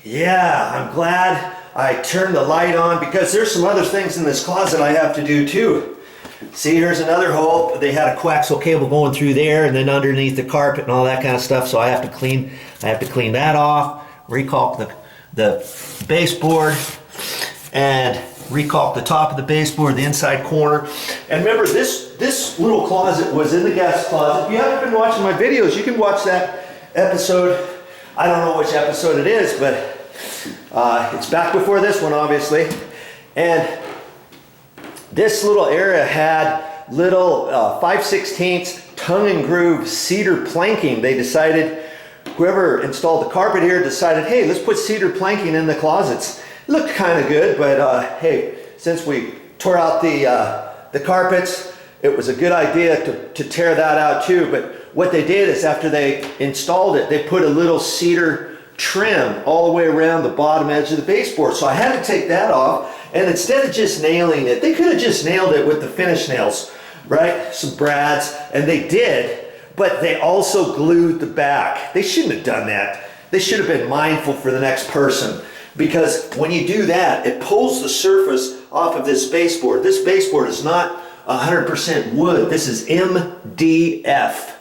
Yeah, I'm glad I turned the light on because there's some other things in this closet I have to do too. See, here's another hole. They had a coaxial cable going through there and then underneath the carpet and all that kind of stuff. So I have to clean that off, recalk the baseboard, and recalk the top of the baseboard, the inside corner. And remember, this little closet was in the guest closet. If you haven't been watching my videos, you can watch that episode. I don't know which episode it is, but it's back before this one, obviously. And this little area had little 5/16 tongue and groove cedar planking. They decided, whoever installed the carpet here decided, hey, let's put cedar planking in the closets. It looked kind of good, but hey, since we tore out the carpets, it was a good idea to tear that out too. But what they did is after they installed it, they put a little cedar trim all the way around the bottom edge of the baseboard. So I had to take that off, and instead of just nailing it, they could have just nailed it with the finish nails, right? Some brads, and they did, but they also glued the back. They shouldn't have done that. They should have been mindful for the next person, because when you do that, it pulls the surface off of this baseboard. This baseboard is not 100% wood. This is MDF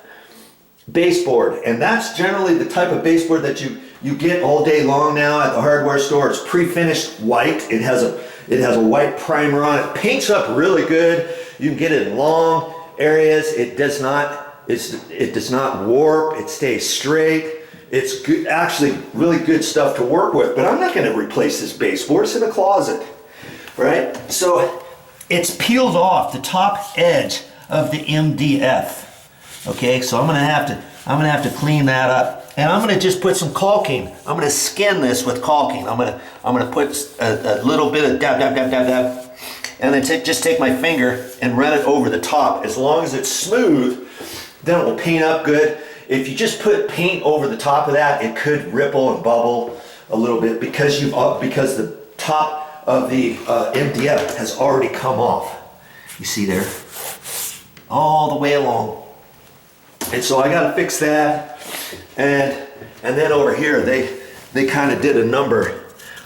baseboard, and that's generally the type of baseboard that you get all day long now at the hardware store. It's pre-finished white. It has a white primer on it. Paints up really good. You can get it in long areas. It does not warp. It stays straight. It's good, actually really good stuff to work with. But I'm not going to replace this baseboard. It's in the closet, right? So it's peeled off the top edge of the MDF. Okay, so I'm gonna have to clean that up, and I'm gonna just put some caulking. I'm gonna skin this with caulking. I'm gonna put a little bit of dab, and then just take my finger and run it over the top. As long as it's smooth, then it will paint up good. If you just put paint over the top of that, it could ripple and bubble a little bit because the top of the MDF has already come off. You see there, all the way along. And so I got to fix that, and then over here they kind of did a number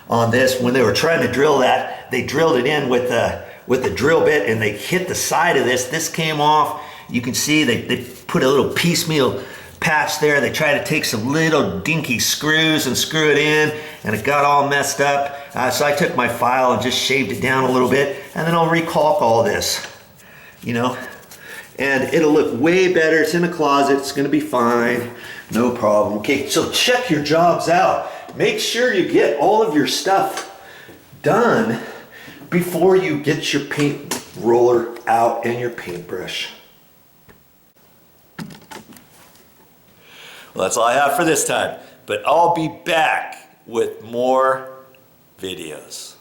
on this. When they were trying to drill that, they drilled it in with the drill bit, and they hit the side of this. This came off. You can see they put a little piecemeal patch there. They tried to take some little dinky screws and screw it in, and it got all messed up. So I took my file and just shaved it down a little bit, and then I'll recalk all this, you know. And it'll look way better. It's in the closet. It's gonna be fine. No problem. Okay, so check your jobs out. Make sure you get all of your stuff done before you get your paint roller out and your paintbrush. Well, that's all I have for this time, but I'll be back with more videos.